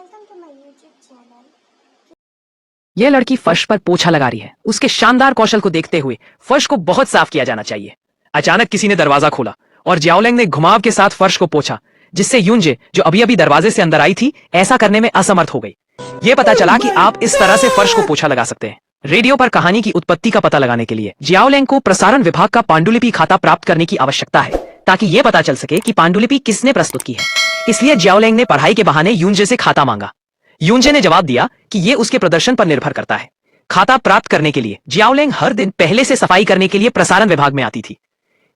Welcome to my YouTube channel. यह लड़की फर्श पर पोछा लगा रही है। उसके शानदार कौशल को देखते हुए फर्श को बहुत साफ किया जाना चाहिए। अचानक किसी ने दरवाजा खोला और जियाओलिंग ने घुमाव के साथ फर्श को पोछा, जिससे यूनजे, जो अभी अभी दरवाजे से अंदर आई थी, ऐसा करने में असमर्थ हो गई। यह पता चला कि आप इस तरह से फर्श को पोछा लगा सकते हैं। रेडियो पर कहानी की उत्पत्ति का पता लगाने के लिए जियाओलिंग को प्रसारण विभाग का पांडुलिपि खाता प्राप्त करने की आवश्यकता है, ताकि यह पता चल सके कि पांडुलिपि किसने प्रस्तुत की है। इसलिए जियाओलिंग ने पढ़ाई के बहाने यूनजे से खाता मांगा। यूनजे ने जवाब दिया कि यह उसके प्रदर्शन पर निर्भर करता है। खाता प्राप्त करने के लिए जियाओलिंग हर दिन पहले से सफाई करने के लिए प्रसारण विभाग में आती थी।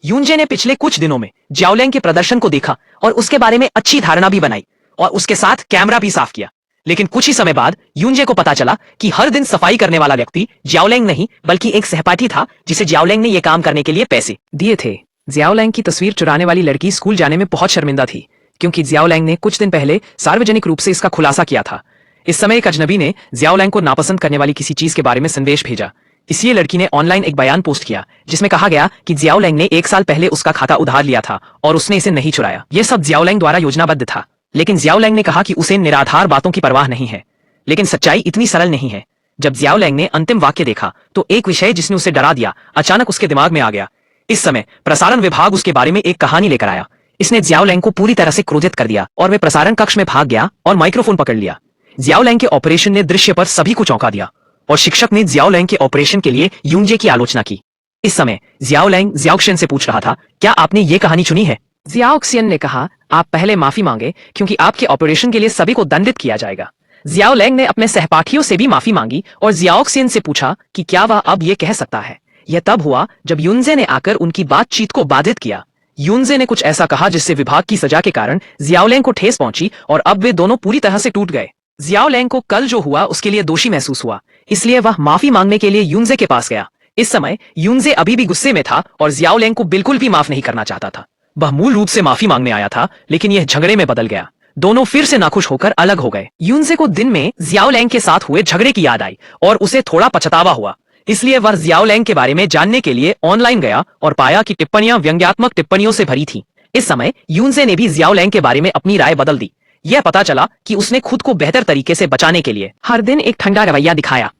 यूनजे ने पिछले कुछ दिनों में जियाओलिंग के प्रदर्शन को देखा और उसके बारे में अच्छी धारणा भी बनाई और उसके साथ कैमरा भी साफ किया। लेकिन कुछ ही समय बाद यूनजे को पता चला कि हर दिन सफाई करने वाला व्यक्ति जियाओलिंग नहीं बल्कि एक सहपाठी था, जिसे जियाओलिंग ने यह काम करने के लिए पैसे दिए थे। जियाओलिंग की तस्वीर चुराने वाली लड़की स्कूल जाने में बहुत शर्मिंदा थी, क्योंकि जियाओलिंग ने कुछ दिन पहले सार्वजनिक रूप से इसका खुलासा किया था। इस समय एक अजनबी ने जियाओलिंग को नापसंद करने वाली किसी चीज के बारे में संदेश भेजा। इसलिए लड़की ने ऑनलाइन एक बयान पोस्ट किया, जिसमें कहा गया कि जियाओलिंग ने 1 साल पहले उसका खाता उधार लिया था और उसने इसे नहीं चुराया। यह सब जियाओलिंग द्वारा योजनाबद्ध था, लेकिन जियाओलिंग ने कहा कि उसे निराधार बातों की परवाह नहीं है। लेकिन सच्चाई इतनी सरल नहीं है। जब जियाओलिंग ने अंतिम वाक्य देखा तो एक विषय जिसने उसे डरा दिया अचानक उसके दिमाग में आ गया। इस समय प्रसारण विभाग उसके बारे में एक कहानी लेकर आया। इसने जियाओलिंग को पूरी तरह से क्रोधित कर दिया और वे प्रसारण कक्ष में भाग गया और माइक्रोफोन पकड़ लिया। जियाओलिंग के ऑपरेशन ने दृश्य पर सभी को चौंका दिया और शिक्षक ने जियाओलिंग के ऑपरेशन के लिए यूनजे की आलोचना की। इस समय जियाओलिंग जियाओक्सियन से पूछ रहा था, क्या आपने ये कहानी सुनी है? जियाओक्सियन ने कहा, आप पहले माफी मांगे, क्योंकि आपके ऑपरेशन के लिए सभी को दंडित किया जाएगा। जियाओलिंग ने अपने सहपाठियों से भी माफी मांगी और जियाओक्सियन से पूछा कि क्या वह अब ये कह सकता है। यह तब हुआ जब यूनजे ने आकर उनकी बातचीत को बाधित किया। यूनजे ने कुछ ऐसा कहा जिससे विभाग की सजा के कारण जियाओलिंग को ठेस पहुंची और अब वे दोनों पूरी तरह से टूट गए। जियाओलिंग को कल जो हुआ उसके लिए दोषी महसूस हुआ, इसलिए वह माफी मांगने के लिए यूनजे के पास गया। इस समय यूनजे अभी भी गुस्से में था और जियाओलिंग को बिल्कुल भी माफ नहीं करना चाहता था। वह मूल रूप से माफी मांगने आया था, लेकिन यह झगड़े में बदल गया। दोनों फिर से नाखुश होकर अलग हो गए। यूनजे को दिन में जियाओलिंग के साथ हुए झगड़े की याद आई और उसे थोड़ा पछतावा हुआ। इसलिए वह जियाओलिंग के बारे में जानने के लिए ऑनलाइन गया और पाया कि टिप्पणियां व्यंग्यात्मक टिप्पणियों से भरी थीं। इस समय यूनजे ने भी जियाओलिंग के बारे में अपनी राय बदल दी। यह पता चला कि उसने खुद को बेहतर तरीके से बचाने के लिए हर दिन एक ठंडा रवैया दिखाया।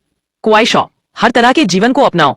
क्वाइशॉ, हर तरह के जीवन को अपनाओ,